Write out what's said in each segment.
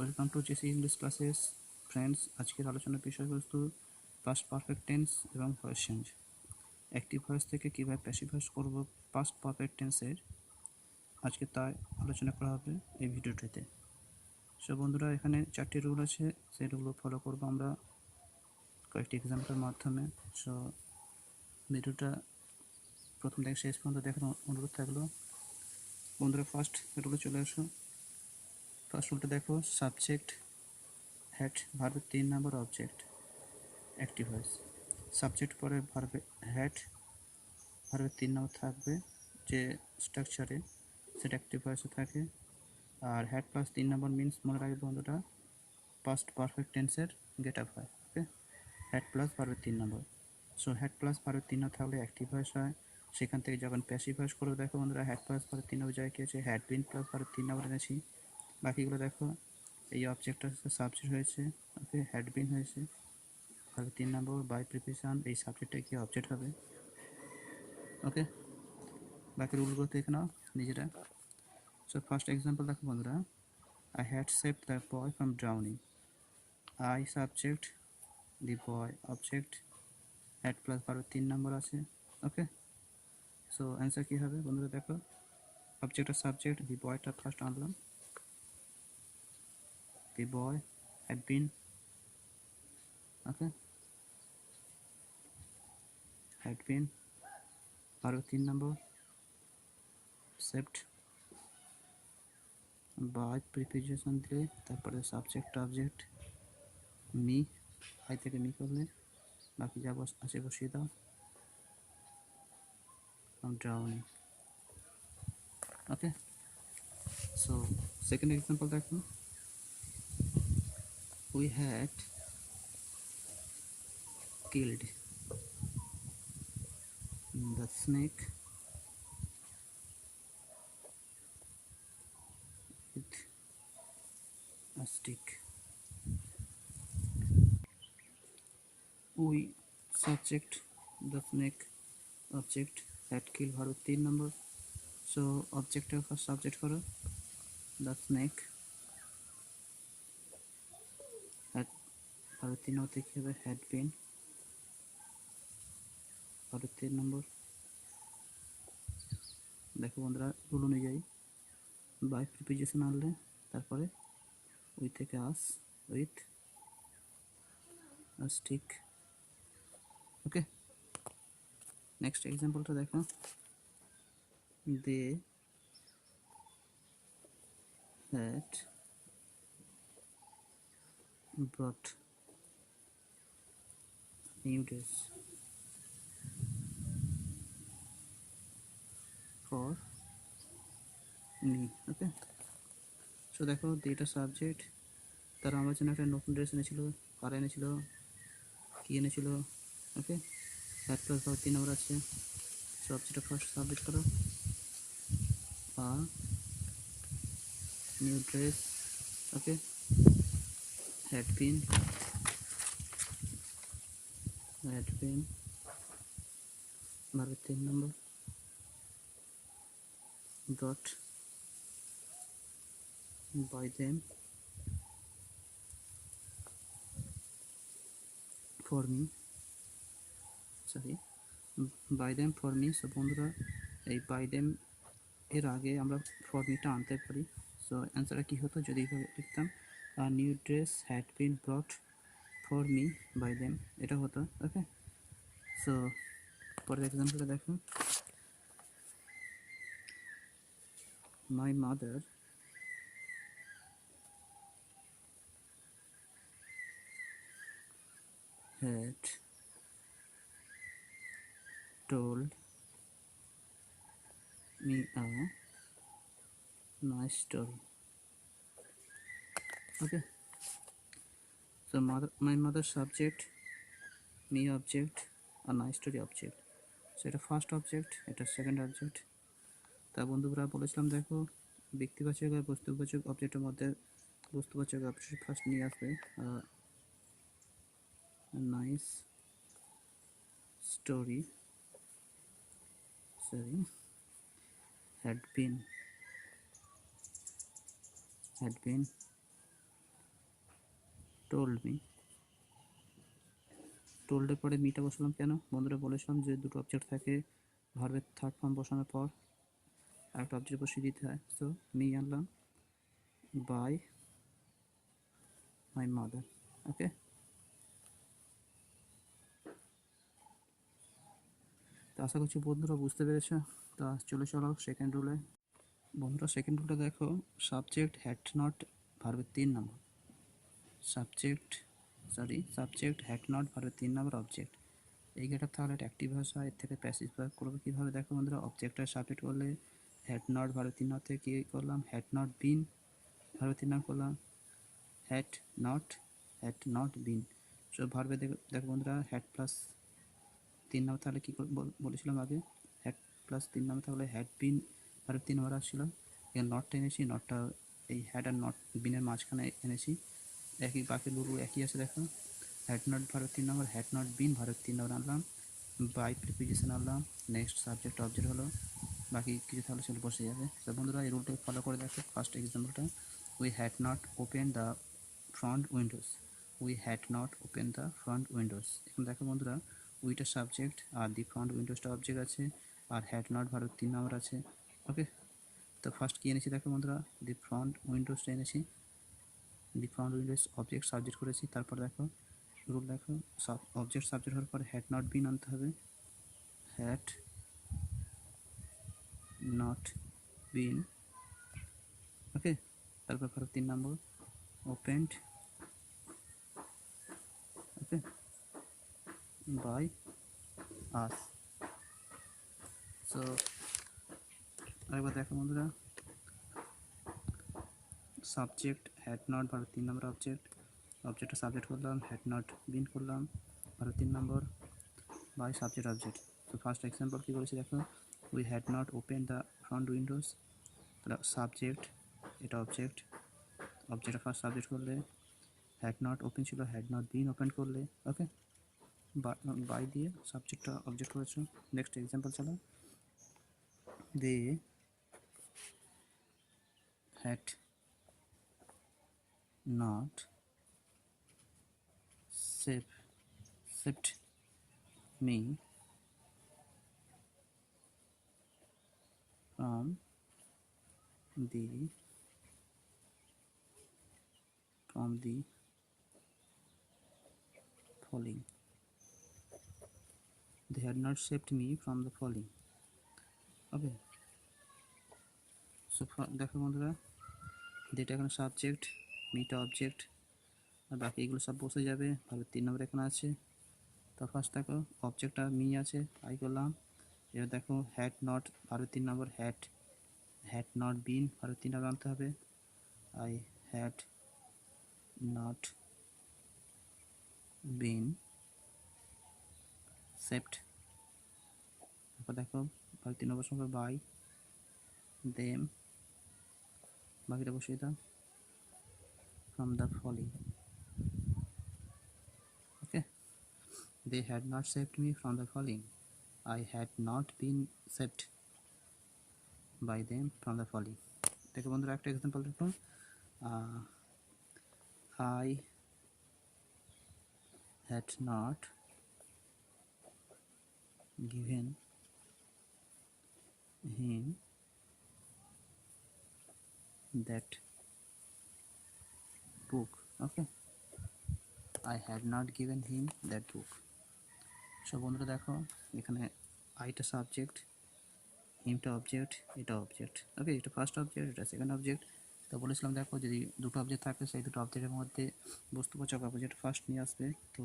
Welcome to JC English classes friends. আজকের আলোচনার বিষয়বস্তু পাস্ট পারফেক্ট টেন্স এবং ভয়েস চেঞ্জ। অ্যাক্টিভ ভয়েস থেকে কীভাবে প্যাসিভ ভয়েস করব পাস্ট পারফেক্ট টেন্সের, আজকে তাই আলোচনা করা হবে এই ভিডিওটিতে। সো বন্ধুরা, এখানে 4টি রুল আছে, সেই রুলগুলো ফলো করবো আমরা কয়েকটি এক্সাম্পলের মাধ্যমে। সো ভিডিওটা প্রথম থেকে শেষ পর্যন্ত দেখার অনুরোধ থাকলো। বন্ধুরা, ফার্স্ট রুলে চলে আসো। ফার্স্ট রুলটা দেখো, সাবজেক্ট হ্যাড ভার্বের 3 নম্বর অবজেক্ট অ্যাক্টিভ ভয়েস। সাবজেক্ট পরে ভার্বে হ্যাড, ভার্বের 3 নম্বর থাকবে যে স্ট্রাকচারে, সেটা অ্যাক্টিভ ভয়েসে থাকে। আর হ্যাড প্লাস 3 নম্বর মিনস, মনে রাখবে বন্ধুরা, পাস্ট পারফেক্ট টেন্সের গেট আপ হয়। ওকে, হ্যাড প্লাস ভার্বের 3 নম্বর। সো হ্যাড প্লাস ভার্বের 3 নম্বর থাকলে অ্যাক্টিভ ভয়েস হয়। সেখান থেকে যখন প্যাসিভ ভয়েস করবে, দেখো বন্ধুরা, হ্যাড প্লাস ভার্বের 3 নম্বর জায়গায় কী আছে, হ্যাড বিন প্লাস ভার্বের 3 নম্বর এনেছি। বাকিগুলো দেখো, এই অবজেক্টটা সাবজেক্ট হয়েছে, ওকে, হ্যাড বিন হয়েছে, ভার্বের 3 নম্বর বাই প্রিপোজিশন, এই সাবজেক্টটা কি অবজেক্ট হবে। ওকে, বাকি রুলগুলো দেখে নাও নিজেরা। সো ফার্স্ট এক্সাম্পল দেখো বন্ধুরা, I had saved the boy from drowning. I subject, the boy object, had plus ভার্বের 3 নম্বর আছে। ওকে, সো অ্যান্সার কী হবে বন্ধুরা, দেখো, অবজেক্ট আর সাবজেক্ট, দি বয়টা ফার্স্ট আনলাম, দি বয় had been, okay, had been ভার্বের 3 নম্বর, সেভড বাই প্রিপোজিশন দিলে, তারপরে সাবজেক্ট অবজেক্ট, মি, আই থেকে মি করলে বাকি যা আছে বসিয়ে দাও, ড্রাউনিং। ওকে, সো সেকেন্ড এক্সাম্পল দেখো, we had killed the snake with a stick. We subject, the snake object, had killed verb 3 number. So অবজেক্টের ফার্স্ট সাবজেক্ট করো, দ্য স্নেক, হ্যাড ভার্ব 3 নম্বর থেকে হবে হ্যাড বিন ভার্ব 3 নম্বর। দেখো বন্ধুরা, rule অনুযায়ী by preposition আনলে, তারপরে উই থেকে us, with a stick. Okay, next এক্সাম্পলটা দেখো, they had brought new dress for me. Okay, so দেখো, এটা সাবজেক্ট, তারা আমার জন্য একটা নতুন ড্রেস এনেছিল। কারা এনেছিল, কী এনেছিল। Okay, had plus verb 3 number আছে। সবজেক্টটা ফার্স্ট সাবজেক্ট করো, a new dress, okay, had been ভার্বের 3 number, brought by them for me, sorry, by them for me. So বন্ধুরা, এই বাই দেম এর আগে আমরা ফর মিটা আনতে পারি। সো অ্যান্সারটা কী হতো যদি এইভাবে লিখতাম, new dress had been brought for me by them, এটা হতো। ওকে, সো পরের এক্সাম্পলটা দেখো, my mother had told me a nice story. Okay, so my mother subject, me object, a nice story object. So এটা first object, এটা second object. তা বন্ধুরা, বলেছিলাম দেখো, ব্যক্তিবাচক আর বস্তুবাচক অবজেক্টের মধ্যে বস্তুবাচক অবজেক্ট ফার্স্ট নিয়ে আসবে, nice story, sorry, had been me. টোল্ডের পরে মিটা বসালাম কেন বন্ধুরা, বলেছিলাম যে দুটো অবজেক্ট থাকে, ভার্বের থার্ড ফর্ম বসানোর পর আরেকটা অবজেক্ট বসিয়ে দিতে হয়। সো মি আনলাম, বাই মাই মাদার। ওকে, তো আশা করছি বন্ধুরা বুঝতে পেরেছো। তো চলে চলো সেকেন্ড রুলে। বন্ধুরা সেকেন্ড রুলটা দেখো, সাবজেক্ট হ্যাড নট ভার্বের 3 নম্বর, সাবজেক্ট হ্যাড নট ভার্বের 3 নম্বর অবজেক্ট। এই গেটার তাহলে একটা অ্যাক্টিভ ভাষা, এর থেকে প্যাসিভ ভার্ব করবো কীভাবে দেখো বন্ধুরা, অবজেক্টটা সাবজেক্ট করলে হ্যাড নট ভার্বের 3 নম্বর থেকে কী করলাম, হ্যাড নট বিন ভার্বের 3 নম্বর করলাম, হ্যাড নট বিন। সব ভার্বে দেখো বন্ধুরা, হ্যাড প্লাস 3 নম্বর তাহলে কী বলেছিলাম আগে, হ্যাড প্লাস 3 নম্বর তাহলে হ্যাড বিন ভার্বের 3 নম্বর আসছিল। এখানে নটটা এনেছি, নটটা এই হ্যাড আর নট বিনের মাঝখানে এনেছি, একই বাকি রুল একই আছে দেখো। হ্যাড নট ভার্বের 3 নম্বর, হ্যাড নট বিন ভার্বের 3 নম্বর আনলাম, বাই প্রিপোজিশন আনলাম, নেক্সট সাবজেক্ট অবজেক্ট হলো, বাকি কিছু তাহলে সেগুলো বসে যাবে। তো বন্ধুরা এই রুলটা ফলো করে দেখো। ফার্স্ট এক্সাম্পলটা, we had not open the front windows, we had not open the front windows. এখন দেখো বন্ধুরা, উইটা সাবজেক্ট আর দি ফ্রন্ট উইন্ডোজটা অবজেক্ট আছে, আর হ্যাড নট ভার্বের 3 নম্বর আছে। ওকে, তো ফার্স্ট কী এনেছি দেখো বন্ধুরা, দি ফ্রন্ট উইন্ডোজটা এনেছি, দি ফ্রন্ট উইন্ডোজ অবজেক্ট সাবজেক্ট করেছি। তারপর দেখো রুল দেখো, অবজেক্ট সাবজেক্ট হওয়ার পর হ্যাড নট বিন আনতে হবে, হ্যাড নট বিন। ওকে, তারপর ভার্ব 3 নম্বর opened, okay, by us. So আরেকবার দেখো বন্ধুরা, সাবজেক্ট হ্যাড নট ভার্ব 3 নম্বর অবজেক্ট, অবজেক্টটা সাবজেক্ট করলাম, হ্যাড নট বিন করলাম, ভার্ব 3 নম্বর, বাই সাবজেক্ট অবজেক্ট। তো ফার্স্ট এক্সাম্পল কী বলেছি দেখো, we had not open the front windows, তাহলে সাবজেক্ট এটা অবজেক্ট, অবজেক্টটা ফার্স্ট সাবজেক্ট করলে, হ্যাড নট ওপেন ছিল, হ্যাড নট বিন ওপেন করলে, ওকে, বাই দিয়ে সাবজেক্টটা অবজেক্ট করেছো। নেক্সট এক্সাম্পল চলো, they had not saved me from the falling, they had not saved me from the falling. Okay, so দেখো বন্ধুরা, যেটা এখানে সাবজেক্ট, মিটা অবজেক্ট, আর বাকি এগুলো সব বসে যাবে, ভাবে 3 নম্বর এখানে আছে। তো ফার্স্ট দেখো অবজেক্টটা মি আছে, আই করলাম। এবার দেখো হ্যাড নট ভার্বের 3 নম্বর, হ্যাড নট বিন ভার্বের 3 নম্বর আনতে হবে, I had not bin saved. তারপর দেখো ভার্ব 3 নম্বর সঙ্গে বাই দেম, বাকিটা বসিয়ে দাও, from the falling. Okay, they had not saved me from the falling, I had not been saved by them from the falling. দেখো বন্ধুরা একটা এক্সাম্পল দেখো, I had not given him that book. Okay, I had not given him that book. So বন্ধুরা দেখো এখানে আইটা subject, হিমটা object, এটা object. ওকে, এটা ফার্স্ট অবজেক্ট, এটা সেকেন্ড অবজেক্ট। তো বলেছিলাম দেখো যদি দুটো অবজেক্ট থাকে সেই দুটো অবজেক্টের মধ্যে বস্তুবাচক অবজেক্ট ফার্স্ট নিয়ে আসবে। তো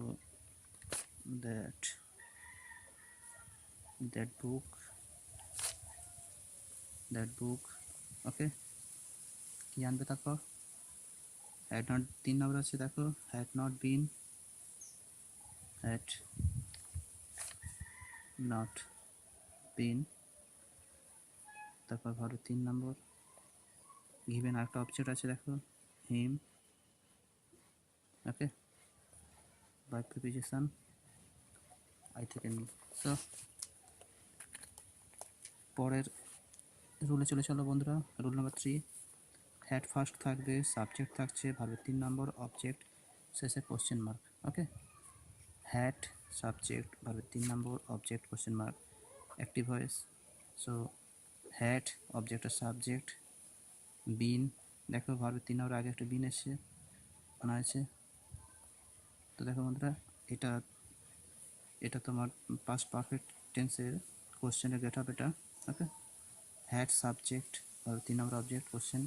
that book, ওকে, কি আনবে তারপর, হ্যাড নট 3 নম্বর আছে দেখো, হ্যাড নট বিন তারপর ভার্ব 3 নম্বর, গিভেন আরেকটা অবজেক্ট আছে দেখো, him, okay, by preposition I থেকে মি। সো পরের রুলে চলে চলো বন্ধুরা, রুল নাম্বার 3, হ্যাড ফার্স্ট থাকবে, সাবজেক্ট থাকছে, ভার্বের 3 নম্বর, অবজেক্ট শেষে question mark. Okay, had subject ভার্বের 3 নম্বর, object question mark, active voice. So had অবজেক্টের সাবজেক্ট, বিন, দেখো ভার্বের 3 নম্বর আগে একটা বিন এসছে আনা আছে। তো দেখো বন্ধুরা, এটা এটা তোমার পাস্ট পারফেক্ট টেন্সের কোশ্চেনের গেট আপ এটা। ওকে, হ্যাড সাবজেক্ট ভার্বের 3 নম্বর, object question,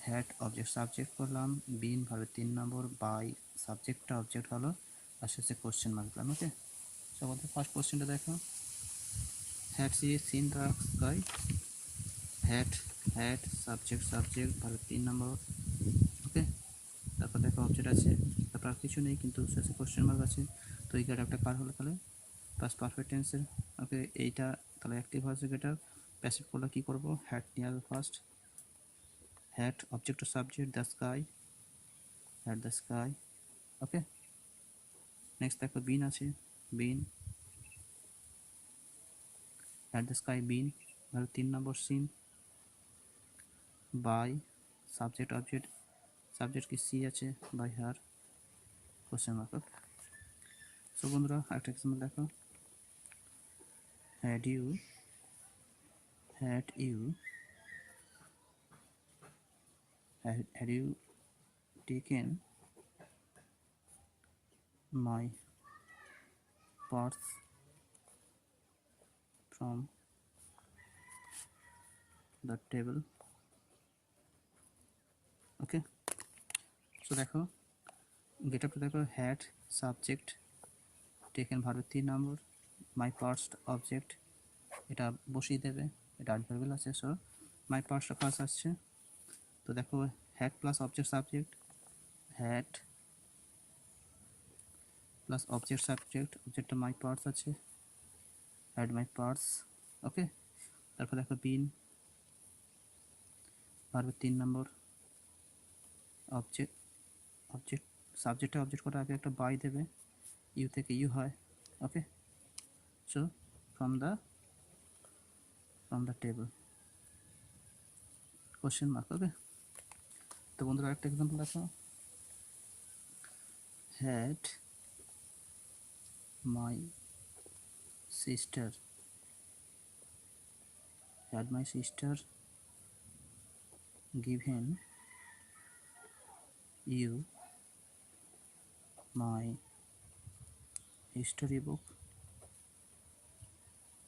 had object subject করলাম, বিন ভার্বের 3 নম্বর, বাই সাবজেক্টটা অবজেক্ট হলো, আর শেষে কোশ্চেন মার্ক দিলাম। ওকে, সো আমাদের ফার্স্ট কোশ্চেনটা দেখো, had she seen the sky, had subject ভার্বের 3 নম্বর। ওকে, তারপর দেখো অবজেক্ট আছে, তারপর আর কিছু নেই, কিন্তু শেষে কোশ্চেন মার্ক আছে। তো এই গেট আপটা কার হলো তাহলে? পাস্ট পারফেক্ট টেন্সের। ওকে, এইটা তাহলে অ্যাক্টিভ ভয়েসের গেট আপ। প্যাসিভ করলে কী করবো? হ্যাড নিয়ে আসবো first, had object to subject the sky, had the sky. Okay, next দেখো বিন আছে, been, had the sky been, ধরো 3 number seen, by subject subject কি সি আছে, by her, question mark. Okay, so বন্ধুরা একটা example দেখো, had you taken my purse from the table? ওকে, so দেখো গেট আপটা দেখো, হ্যাড সাবজেক্ট টেকেন ভার্বের 3 নম্বর, মাই পার্স অবজেক্ট, এটা বসিয়ে দেবে, এটা অ্যাডভার্বিয়াল আছে। সো মাই পার্সটা ফার্স্ট আসছে। তো দেখো had plus object subject, had plus object অবজেক্টটা মাই পার্স আছে, হ্যাড মাই পার্স। ওকে, তারপর দেখো বিন ভার্বের 3 নম্বর, অবজেক্ট সাবজেক্টটা অবজেক্ট করার আগে একটা বাই দেবে, ইউ থেকে ইউ হয়। Okay, so from the table, question mark. Okay, তো বন্ধুরা একটা এক্সাম্পল দেখো, had my sister given you my history book?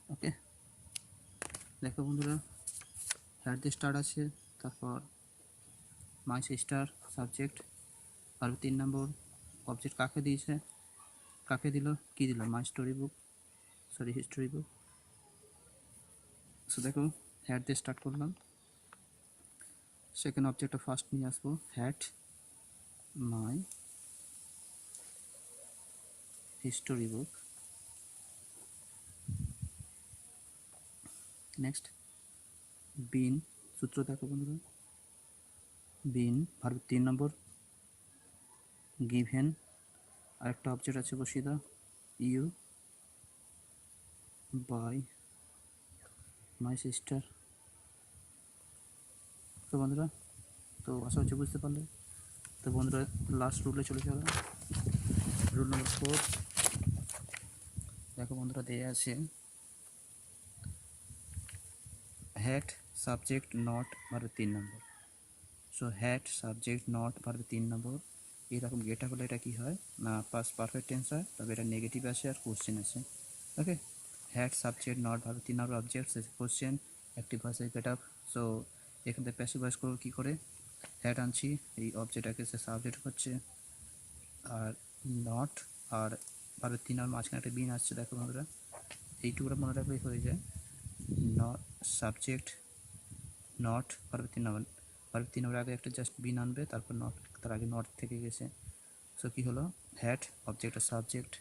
Okay, দেখো বন্ধুরা, হ্যাড দিয়ে স্টার্ট আছে, তারপর মাই সিস্টার সাবজেক্ট, আর 3 নম্বর অবজেক্ট কাকে দিয়েছে, কাকে দিল, কি দিল, মাই হিস্টোরি বুক। সো দেখো হ্যাড দিয়ে স্টার্ট করলাম, সেকেন্ড অবজেক্টটা ফার্স্ট নিয়ে আসবো, had my history book. Next been, সূত্র দেখো বন্ধুরা, বিন ভার্ব 3 নম্বর, গিভেন আরেকটা অবজেক্ট আছে বসিয়ে দাও, ইউ, বাই মাই সিস্টার। তো বন্ধুরা, তো আশা হচ্ছে বুঝতে পারলে। তো বন্ধুরা লাস্ট রুলে চলে যাবে, রুল নম্বর 4। দেখো বন্ধুরা দেয়া আছে, হ্যাড সাবজেক্ট নট ভার্বের 3 নম্বর। সো হ্যাড সাবজেক্ট নট ভার্বের 3 নম্বর, এরকম গেটা হলে এটা কি হয় না পাস্ট পারফেক্ট টেন্স হয়, তবে এটা নেগেটিভ আসে আর কোশ্চেন আছে। ওকে, হ্যাড সাবজেক্ট নট ভার্বের 3 নম্বর, object question, active voice get up. So এখান থেকে প্যাসিভ ভয়েস করবো কী করে, হ্যাড আনছি, এই অবজেক্টটাকে সে সাবজেক্ট হচ্ছে, আর নট আর ভার্বের 3 নম্বর মাঝখানে একটা বিন আসছে। দেখো বন্ধুরা এইটুকুটা মনে রাখলেই হয়ে যায়, নট সাবজেক্ট নট ভার্বের 3 নম্বর, ভার্বের 3 নম্বর আগে একটা জাস্ট বিন আনবে, তারপর নট, তার আগে নট থেকে গেছে। সো কী হলো, হ্যাড অবজেক্ট আর সাবজেক্ট,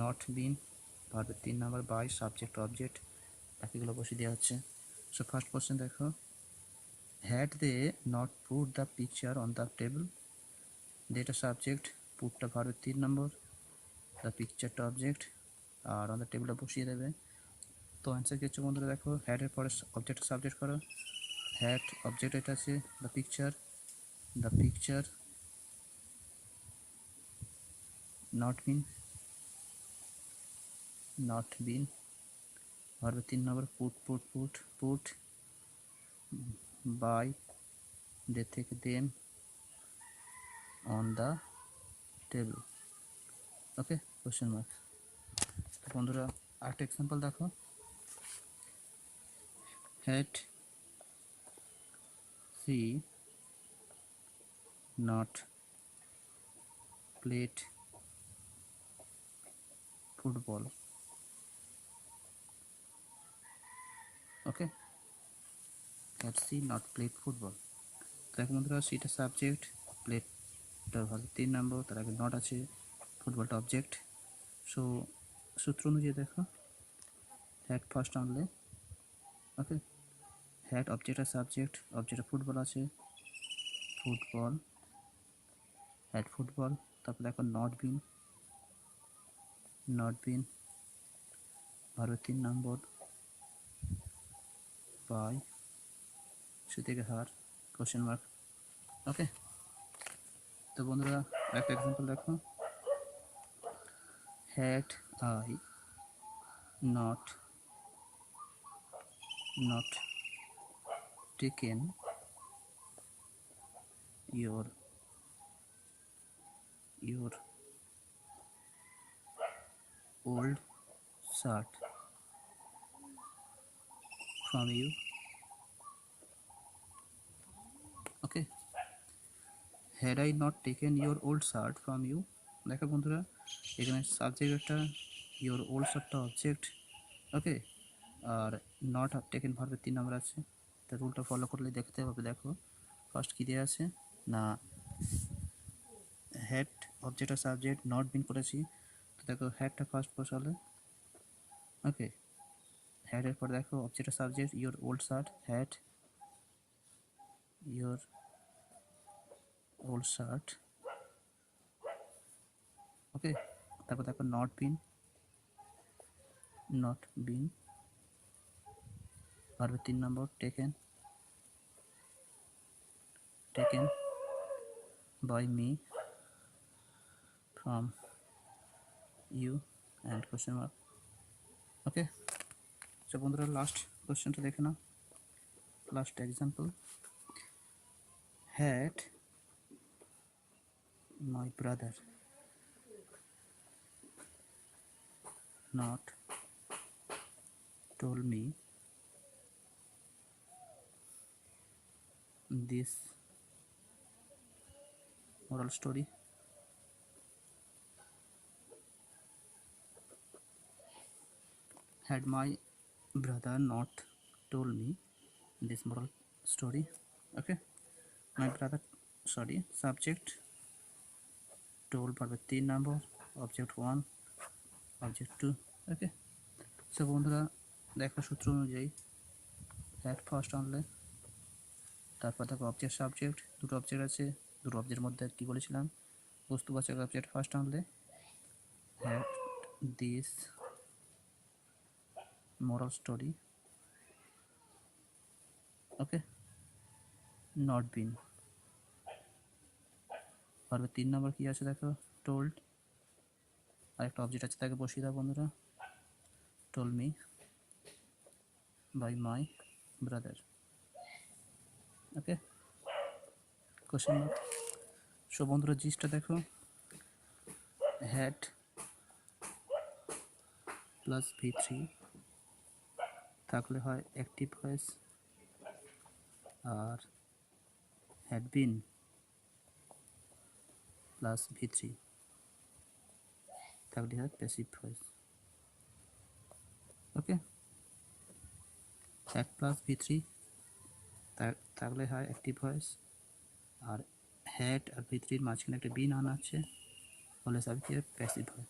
নট বিন ভার্বের 3 নম্বর, বাই সাবজেক্ট অবজেক্ট, বাকিগুলো বসিয়ে দেওয়া হচ্ছে। সো ফার্স্ট কোশ্চেন দেখো, had they not put the picture on the table, ডেটা সাবজেক্ট, পুটটা ভার্বের 3 নম্বর, দ্য পিকচারটা অবজেক্ট, আর অন দ্য টেবিলটা বসিয়ে দেবে। তো অ্যান্সার কিছু বন্ধুরা দেখো, হ্যাডের পরে অবজেক্ট সাবজেক্ট করো, হ্যাড অবজেক্ট এটা আছে দ্য পিকচার not been ভার্বের 3 নম্বর put by ডে থেকে them on the table। Okay, question mark. তো বন্ধুরা আরেকটা এক্সাম্পল দেখো, had she not played football, okay, had she not played football। দেখো বন্ধুরা, সেটা সাবজেক্ট, প্লেটটা ভালো 3 নম্বর, তার আগে নট আছে, ফুটবলটা অবজেক্ট। সো সূত্র অনুযায়ী দেখো, হ্যাড ফার্স্ট আনলে, ওকে, হ্যাড অবজেক্ট আর সাবজেক্ট, অবজেক্ট ফুটবল আছে, ফুটবল, হ্যাড ফুটবল। তারপর দেখো নট বিন ভার্বের 3 নম্বর, বাই সে থেকে হার, কোশ্চেন মার্ক। ওকে, তো বন্ধুরা একটা এক্সাম্পল দেখো, had I not taken your old shirt from you, okay, had I not taken your old shirt from you। দেখো বন্ধুরা, এখানে সাবজেক্ট একটা, ইওর ওল্ড শার্টটা object, okay, are not taken ভার্বের 3 নম্বর আছে। তা রুলটা ফলো করলে দেখতে হবে। দেখো ফার্স্ট কী দেওয়া আছে না, হ্যাড অবজেক্ট আর সাবজেক্ট, নট বিন করেছি। তো দেখো হ্যাডটা ফার্স্ট বসালে, ওকে, হ্যাডের পর দেখো অবজেক্ট আর subject, your old shirt, had your old shirt, okay, তারপর দেখো নট বিন ভার্বের 3 নম্বর, taken by me from you and question mark। Okay, তো বন্ধুরা লাস্ট কোশ্চেনটা দেখে নাও, last example, had my brother not told me this moral story, had my brother not told me this moral story, okay, my brother, sorry, subject, told ভার্বের 3 নম্বর, object 1, object 2, ওকে। So বন্ধুরা দেখো সূত্র অনুযায়ী হ্যাড ফার্স্ট আনলে, তারপর দেখো object subject, দুটো অবজেক্ট আছে, দুটো অবজেক্টের মধ্যে কী বলেছিলাম, বস্তুবাচক অবজেক্ট ফার্স্ট আনলে, had this moral story, okay, not been ভার্বের 3 নম্বর কী আছে দেখো, টোল্ড, আর একটা অবজেক্ট আছে, তাকে বসিয়ে দাও বন্ধুরা, told me by my brother, okay, question mark. So বন্ধুরা জিসটা দেখো, হ্যাড প্লাস V3 থাকলে হয় অ্যাক্টিভ ভয়েস, আর হ্যাড বিন প্লাস V3 থাকলে হয় passive voice, okay, had plus V3 থাকলে হয় অ্যাক্টিভ ভয়েস, আর হ্যাড আর V3-র মাঝখানে একটা বিন আনা আছে, বলে সাবকে প্যাসিভ ভয়েস।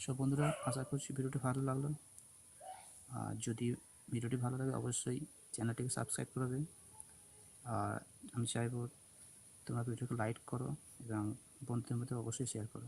সব বন্ধুরা আশা করছি ভিডিওটি ভালো লাগলো, আর যদি ভিডিওটি ভালো লাগে অবশ্যই চ্যানেলটিকে সাবস্ক্রাইব করবে, আর আমি চাইবো তোমরা ভিডিওকে লাইক করো এবং বন্ধুদের মধ্যে অবশ্যই শেয়ার করো।